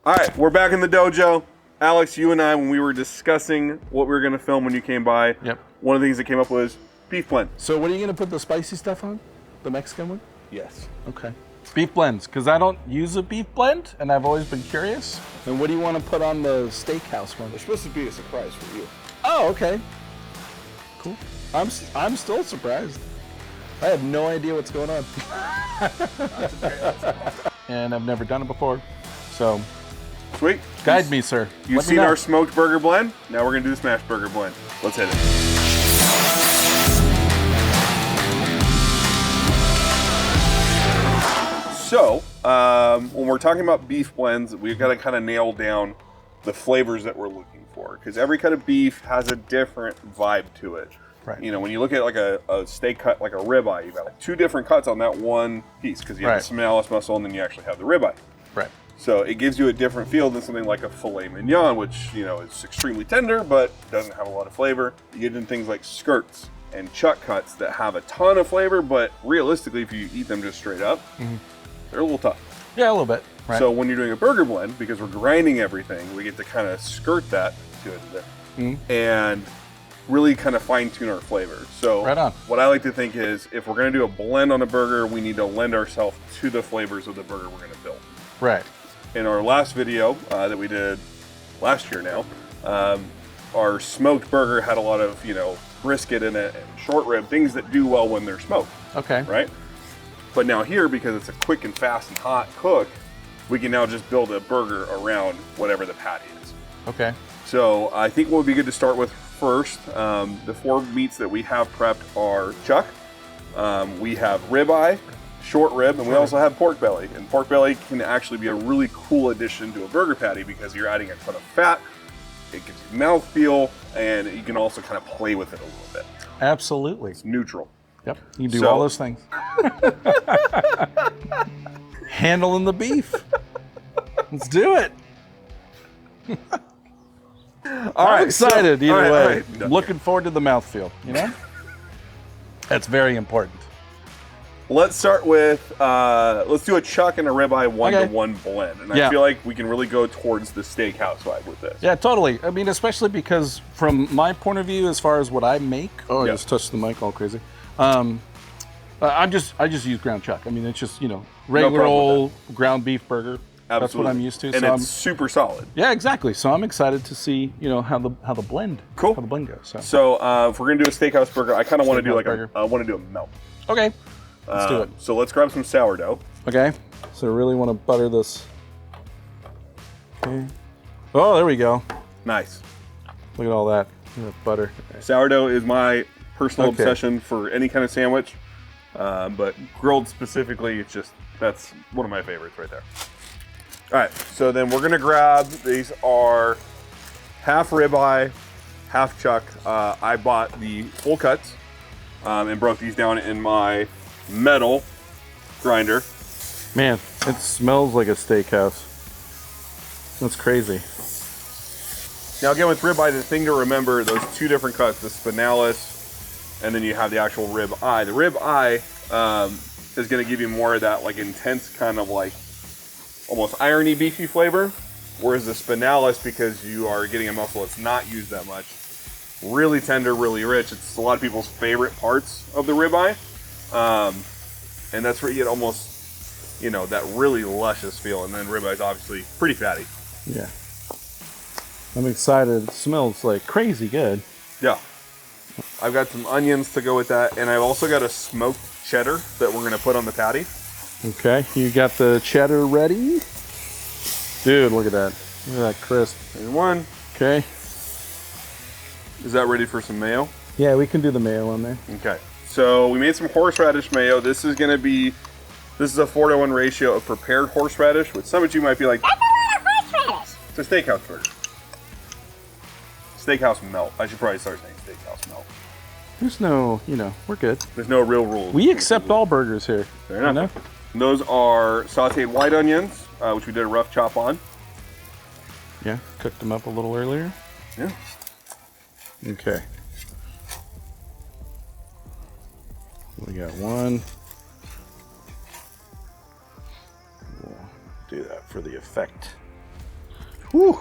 All right, we're back in the dojo. Alex, you and I, when we were discussing what we were going to film when you came by, one of the things that came up was beef blend. So what are you going to put the spicy stuff on? The Mexican one? Yes. Okay. Beef blends, because I don't use a beef blend, and I've always been curious. And what do you want to put on the steakhouse one? It's supposed to be a surprise for you. Oh, okay. Cool. I'm still surprised. I have no idea what's going on. And I've never done it before, so. Sweet. Guide me, sir. You've seen our smoked burger blend. Now we're going to do the smash burger blend. Let's hit it. So, when we're talking about beef blends, we've got to kind of nail down the flavors that we're looking for, because every cut of beef has a different vibe to it. Right. You know, when you look at like a steak cut, like a ribeye, you've got like 2 different cuts on that one piece, because you have the smallis muscle and then you actually have the ribeye. Right. So it gives you a different feel than something like a filet mignon, which, you know, is extremely tender but doesn't have a lot of flavor. You get into things like skirts and chuck cuts that have a ton of flavor, but realistically, if you eat them just straight up, they're a little tough. Yeah, a little bit. Right. So when you're doing a burger blend, because we're grinding everything, we get to kind of skirt that and really kind of fine tune our flavors. So right on. What I like to think is, if we're going to do a blend on a burger, we need to lend ourselves to the flavors of the burger we're going to build. Right. In our last video that we did last year now, our smoked burger had a lot of, you know, brisket in it and short rib, things that do well when they're smoked. Okay. Right? But now here, because it's a quick and fast and hot cook, we can now just build a burger around whatever the patty is. Okay. So I think what would be good to start with first, the 4 meats that we have prepped are chuck, we have ribeye, short rib, and we also have pork belly. And pork belly can actually be a really cool addition to a burger patty because you're adding a ton of fat, it gives you mouthfeel, and you can also kind of play with it a little bit. Absolutely. It's neutral. Yep, you do all those things. Handling the beef. Let's do it. I'm excited either way. Looking forward to the mouthfeel, you know? That's very important. Let's start with, let's do a chuck and a ribeye 1-to-1 blend. And I feel like we can really go towards the steakhouse vibe with this. Yeah, totally. I mean, especially because from my point of view, as far as what I make, I just touched the mic all crazy. I just use ground chuck. I mean, it's just, you know, regular old ground beef burger. Absolutely. That's what I'm used to. And so it's super solid. Yeah, exactly. So I'm excited to see, you know, how the blend how the blend goes. So if we're gonna do a steakhouse burger, I kind of want to do like I want to do a melt. Okay. Let's do it. So let's grab some sourdough. Okay. So I really want to butter this. Okay. Oh, there we go. Nice. Look at all that. Look at that butter. Sourdough is my personal obsession for any kind of sandwich, but grilled specifically, it's just, that's one of my favorites right there. All right, so then we're gonna grab, these are half ribeye, half chuck. I bought the full cuts and broke these down in my metal grinder. Man, it smells like a steakhouse. That's crazy. Now again, with ribeye, the thing to remember, those 2 different cuts, the spinalis, and then you have the actual rib eye. The rib eye is gonna give you more of that like intense kind of like almost irony beefy flavor, whereas the spinalis, because you are getting a muscle that's not used that much, really tender, really rich. It's a lot of people's favorite parts of the ribeye, and that's where you get almost, you know, that really luscious feel. And then ribeye is obviously pretty fatty. Yeah, I'm excited. It smells like crazy good. Yeah, I've got some onions to go with that, and I've also got a smoked cheddar that we're gonna put on the patty. Okay, you got the cheddar ready? Dude, look at that. Look at that crisp. There's one. Okay. Is that ready for some mayo? Yeah, we can do the mayo on there. Okay. So we made some horseradish mayo. This is going to be, this is a 4-to-1 ratio of prepared horseradish, which some of you might be like, that's a lot of horseradish. It's a steakhouse burger. Steakhouse Melt. I should probably start saying Steakhouse Melt. There's no, you know, we're good. There's no real rules. We accept all burgers here. Fair enough. Those are sauteed white onions, which we did a rough chop on. Yeah, cooked them up a little earlier. Yeah. Okay. We got one. We'll do that for the effect. Whew.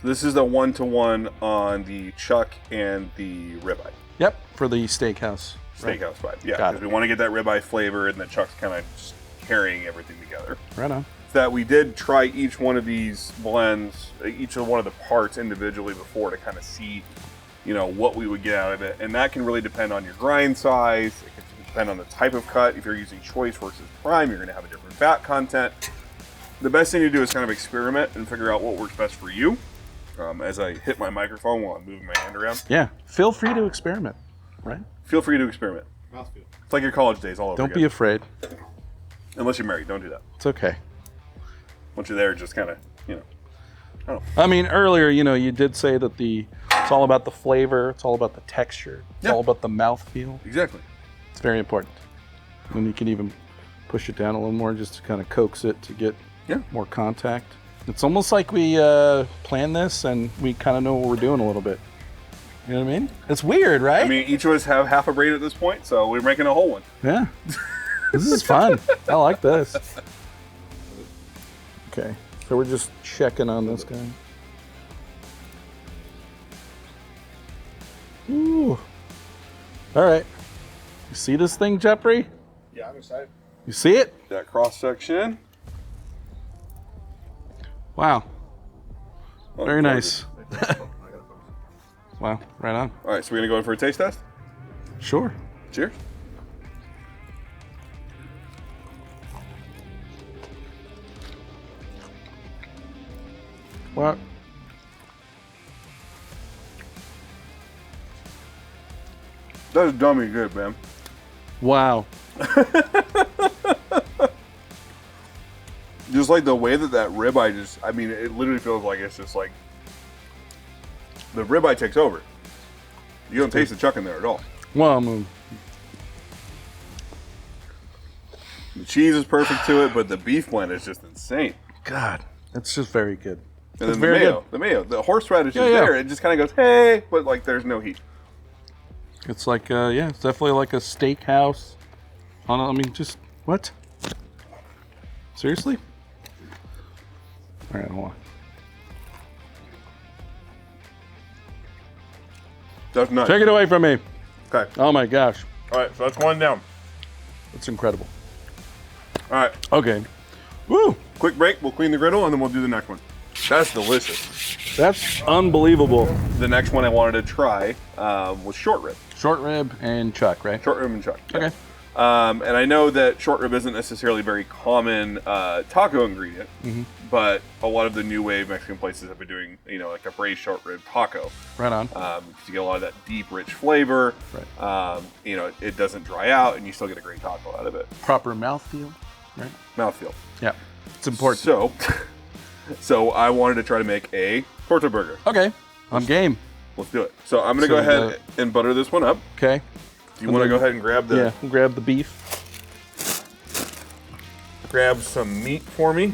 This is the 1-to-1 on the chuck and the ribeye. Yep, for the steakhouse. Steakhouse vibe. Yeah, Got because we want to get that ribeye flavor, and the chuck's kind of just carrying everything together. Right on. That we did try each one of these blends, each of one of the parts individually before to kind of see, you know, what we would get out of it. And that can really depend on your grind size. It can depend on the type of cut. If you're using choice versus prime, you're going to have a different fat content. The best thing to do is kind of experiment and figure out what works best for you. As I hit my microphone while I'm moving my hand around. Yeah, feel free to experiment, right? Feel free to experiment. Mouthfeel. It's like your college days all over Don't again. be afraid. Unless you're married, don't do that. It's okay. Once you're there, just kind of, you know. I don't know. I mean, earlier, you know, you did say that it's all about the flavor, it's all about the texture, it's all about the mouthfeel. Exactly. It's very important. And you can even push it down a little more just to kind of coax it to get more contact. It's almost like we planned this and we kind of know what we're doing a little bit. You know what I mean? It's weird, right? I mean, each of us have half a brain at this point, so we're making a whole one. Yeah. This is fun. I like this. Okay, so we're just checking on this guy. Ooh. All right. You see this thing, Jeffrey? Yeah, I'm excited. You see it? That cross section. Wow. Oh, Very nice. Wow, right on. All right, so we're going to go in for a taste test? Sure. Cheers. What? That is dummy good, man. Wow. Just like the way that ribeye just, I mean, it literally feels like it's just like, the ribeye takes over. You don't taste the chuck in there at all. Well, the The cheese is perfect to it, but the beef blend is just insane. God, it's just very good. And It's then very the mayo, the horseradish is Yeah, yeah. there. It just kind of goes, hey, but like there's no heat. It's like, yeah, it's definitely like a steakhouse. I mean, just, what? Seriously? All right, hold on. That's nuts. Take it away from me. Okay. Oh my gosh, All right, so that's one down. that's incredible. All right, Okay. Woo! quick break. We'll clean the griddle and then we'll do the next one. That's delicious. That's unbelievable. The next one I wanted to try was short rib. Short rib and chuck, right? Short rib and chuck. Yeah. Okay. And I know that short rib isn't necessarily a very common taco ingredient, but a lot of the new wave Mexican places have been doing, you know, like a braised short rib taco. Right on. Because you get a lot of that deep, rich flavor. Right. You know, it doesn't dry out, and you still get a great taco out of it. Proper mouthfeel, right? Mouthfeel. Yeah. It's important. So I wanted to try to make a Torta Burger. Okay. I'm game. Let's do it. So I'm going to go ahead and butter this one up. Okay. Do you want to go ahead and grab the... Yeah, we'll grab the beef. Grab some meat for me.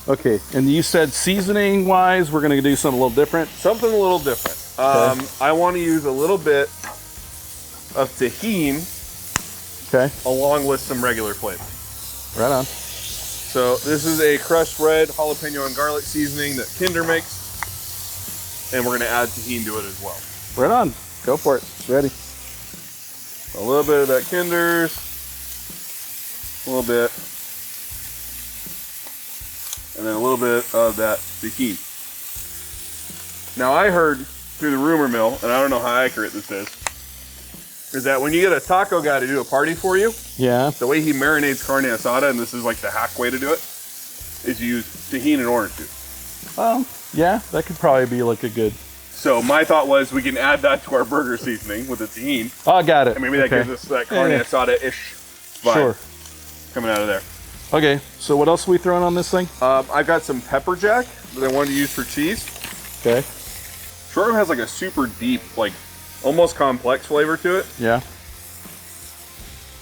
Okay, and you said seasoning-wise, we're gonna do something a little different. Something a little different. Okay. I want to use a little bit of tahini Okay. along with some regular flavor. Right on. So this is a crushed red jalapeno and garlic seasoning that Kinder makes, and we're going to add tahini to it as well. Right on. Go for it. Ready. A little bit of that Kinder's, a little bit, and then a little bit of that tahini. Now I heard through the rumor mill, and I don't know how accurate this is that when you get a taco guy to do a party for you, Yeah. the way he marinates carne asada, and this is like the hack way to do it, is you use tahini and orange juice. Yeah, that could probably be like a good. So my thought was we can add that to our burger seasoning with the tahini, Oh, I got it. and maybe that Okay. gives us that carne Yeah. asada-ish vibe Sure. coming out of there. Okay, so what else are we throwing on this thing? I've got some pepper jack that I wanted to use for cheese. Okay. Short rib has like a super deep, like almost complex flavor to it, Yeah.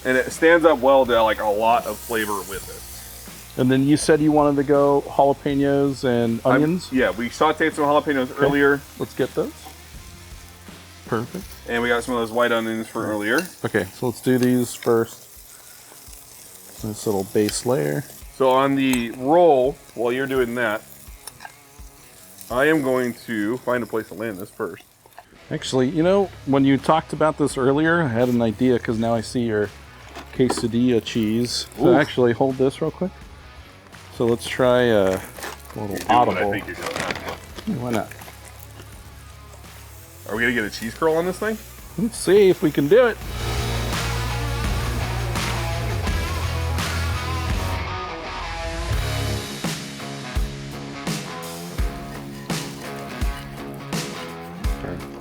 and it stands up well to like a lot of flavor with it. And then you said you wanted to go jalapenos and onions. Yeah, we sauteed some jalapenos earlier, Let's get those. Perfect. and we got some of those white onions for earlier. Okay, so let's do these first. This little base layer. So on the roll, while you're doing that, I am going to find a place to land this first. Actually, you know, when you talked about this earlier, I had an idea because now I see your quesadilla cheese. So Ooh. actually, hold this real quick. So let's try a little audible. I think you're doing. Yeah, why not? Are we gonna get a cheese curl on this thing? Let's see if we can do it.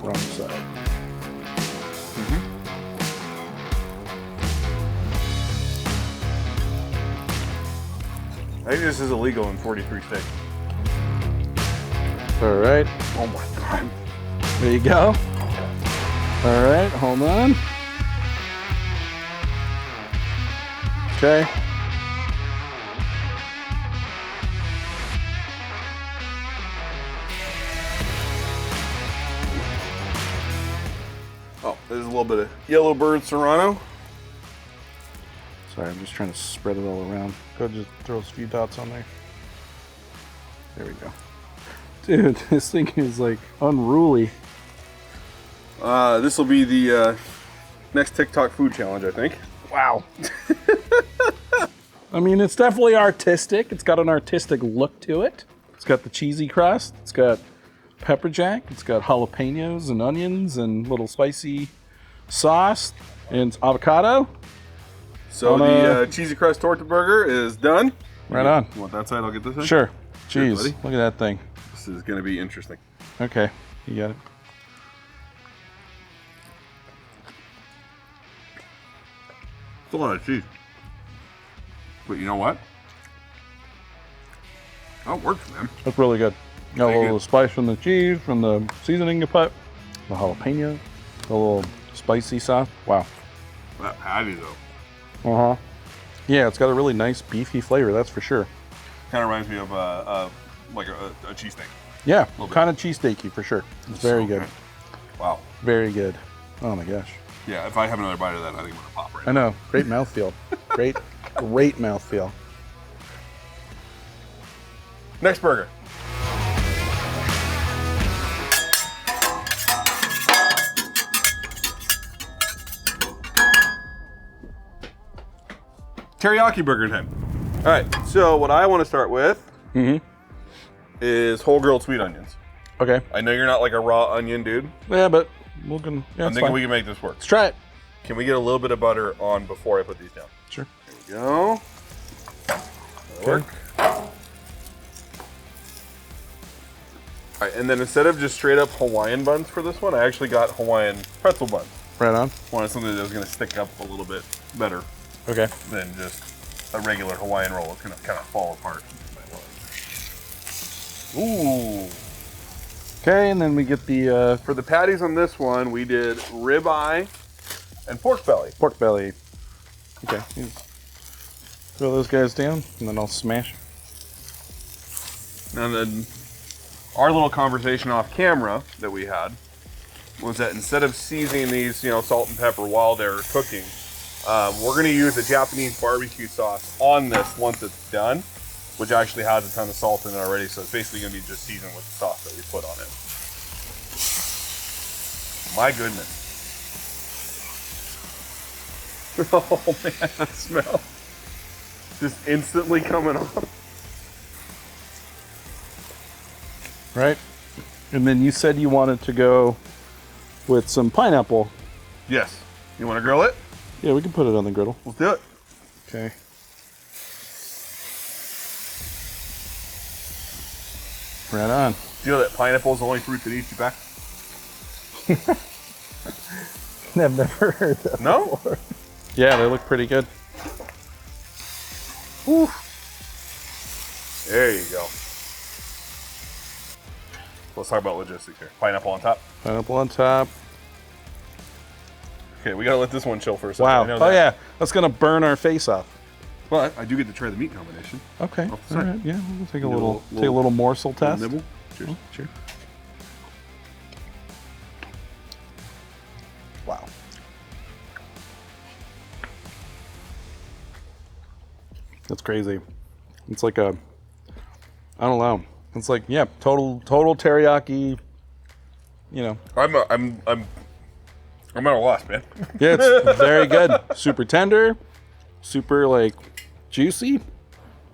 Wrong side. I think this is illegal in 43 states. All right. Oh my god. There you go. All right, hold on. Okay. Oh, there's a little bit of yellow bird serrano. Sorry, I'm just trying to spread it all around. Go ahead, just throw a few dots on there. There we go. Dude, this thing is like unruly. This will be the next TikTok food challenge, I think. Wow. I mean, it's definitely artistic. It's got an artistic look to it. It's got the cheesy crust. It's got pepper jack. It's got jalapenos and onions and little spicy sauce and avocado. So the cheesy crust torta burger is done. Right on. You want that side? I'll get this side. Sure. Cheers, Jeez, buddy. look at that thing. This is going to be interesting. Okay, you got it. It's a lot of cheese. But you know what? That works, man. That's really good. Got a Thank little you. spice from the cheese, from the seasoning you put, the jalapeno, a little spicy sauce. Wow. That patty, though, Uh huh. Yeah, it's got a really nice beefy flavor, that's for sure. kind of reminds me of like a cheesesteak. Yeah, bit. kind of cheesesteaky for sure. It's very So good. Wow. Very good. Oh my gosh. Yeah, if I have another bite of that, I think I'm going to pop right I know. Great mouthfeel. Great mouthfeel. Next burger. Teriyaki burger time. All right, so what I want to start with is whole grilled sweet onions. Okay. I know you're not like a raw onion dude. Yeah, but we're gonna. Yeah, I'm it's thinking fine. we can make this work. Let's try it. Can we get a little bit of butter on before I put these down? Sure. There we go. That'll work. All right, and then instead of just straight up Hawaiian buns for this one, I actually got Hawaiian pretzel buns. Right on. Wanted something that was going to stick up a little bit better Okay. than just a regular Hawaiian roll. It's going to kind of fall apart. Ooh. Okay, and then we get the For the patties on this one, we did ribeye and pork belly. pork belly. Okay. You throw those guys down, and then I'll smash. And then our little conversation off camera that we had was that instead of seasoning these, salt and pepper while they're cooking, we're going to use a Japanese barbecue sauce on this once it's done, which actually has a ton of salt in it already. So it's basically going to be just seasoned with the sauce that we put on it. My goodness. Oh man, that smell. Just instantly coming off. Right? And then you said you wanted to go with some pineapple. Yes. You want to grill it? Yeah, we can put it on the griddle. Let's do it. Okay. Right on. Do you know that pineapple is the only fruit that eats you back? I've never heard that. No? Yeah, they look pretty good. Whew. There you go. Let's talk about logistics here. Pineapple on top. Pineapple on top. Okay, we gotta let this one chill for a second. Wow. I know Oh that. yeah, that's gonna burn our face off. But I do get to try the meat combination. Okay. Off the All side. right. Yeah, we'll take a Do a little little morsel test. Nibble. Cheers. Oh, cheers. Wow. That's crazy. It's like a, I don't know. It's like, yeah, total teriyaki. You know, I'm at a loss, man. yeah, it's very good. Super tender, super like juicy.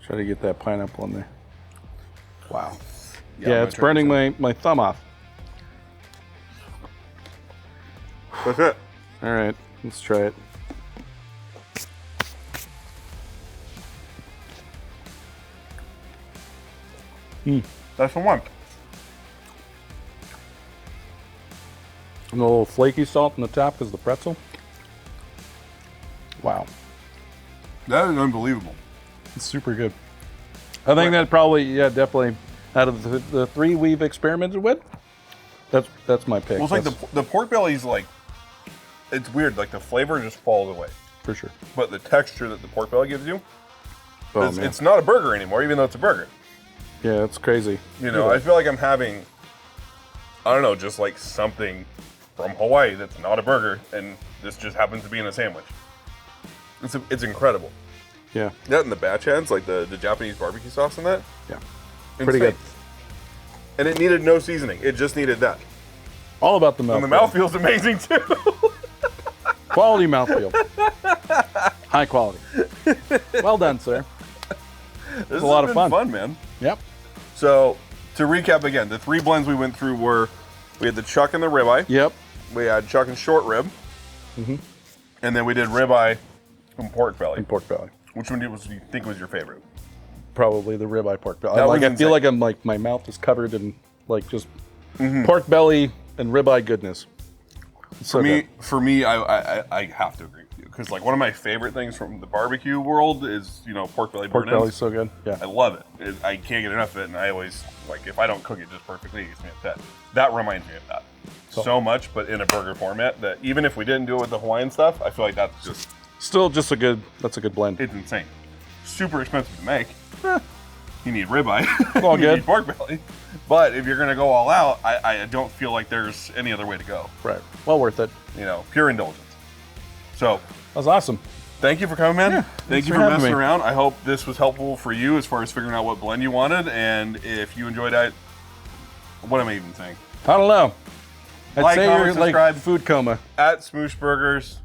Try to get that pineapple in there. Wow. Yeah, it's burning my thumb off. That's it. All right, let's try it. That's the one. And a little flaky salt on the top because of the pretzel. Wow. That is unbelievable. It's super good. I think that probably, yeah, definitely, out of the three we've experimented with, that's my pick. Well, it's like the pork belly's like, it's weird. Like the flavor just falls away. For sure. But the texture that the pork belly gives you, Oh, it's not a burger anymore, even though it's a burger. Yeah, it's crazy. You know, I feel like I'm having, I don't know, just like something from Hawaii that's not a burger, and this just happens to be in a sandwich. It's incredible. Yeah. That and the batch hands, like the Japanese barbecue sauce in that. Yeah. Insane. Pretty good. And it needed no seasoning. It just needed that. All about the mouthfeel. And the mouthfeel's amazing too. Quality mouthfeel. High quality. Well done, sir. This is a lot of fun, man. Yep. So, to recap again, the three blends we went through were, we had the chuck and the ribeye. Yep. We had chuck and short rib. And then we did ribeye and pork belly. And pork belly. Which one do you think was your favorite? Probably the ribeye pork belly. That was I feel insane. like I'm like, my mouth is covered in like just pork belly and ribeye goodness. It's so good. For me, I have to agree with you, because like one of my favorite things from the barbecue world is, you know, pork belly Pork burn-ins. belly's so good. Yeah. I love it. I can't get enough of it, and I always, like, if I don't cook it just perfectly, it gets me upset. That reminds me of that so much, but in a burger format, that even if we didn't do it with the Hawaiian stuff, I feel like that's just... Still just that's a good blend. It's insane. Super expensive to make. You need ribeye. All you good. need pork belly. But if you're going to go all out, I don't feel like there's any other way to go. Right. Well worth it. You know, pure indulgence. So... That was awesome. Thank you for coming, man. Yeah, Thank you for messing around. I hope this was helpful for you as far as figuring out what blend you wanted. And if you enjoyed it, what am I even saying? I don't know. I'd Like, say comment, you're subscribe. like food coma. At Smooshedburgers.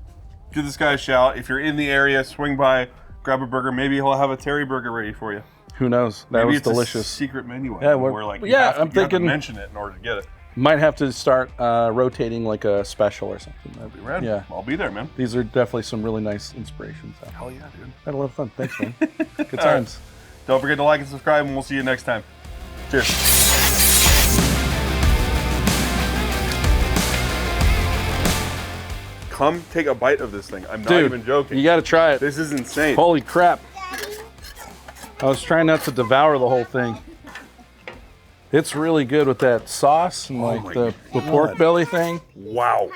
Give this guy a shout. If you're in the area, swing by, grab a burger. Maybe he'll have a Terry burger ready for you. Who knows? That Maybe was it's delicious. A secret menu. Yeah, where like I'm you have thinking to mention it in order to get it. Might have to start rotating like a special or something. That'd be rad. Yeah. I'll be there, man. These are definitely some really nice inspirations. So. Hell yeah, dude. Had a lot of fun. Thanks, man. Good times. Don't forget to like and subscribe, and we'll see you next time. Cheers. Come take a bite of this thing. I'm not Dude, even joking. You got to try it. This is insane. Holy crap. I was trying not to devour the whole thing. It's really good with that sauce and like the pork belly thing. Wow.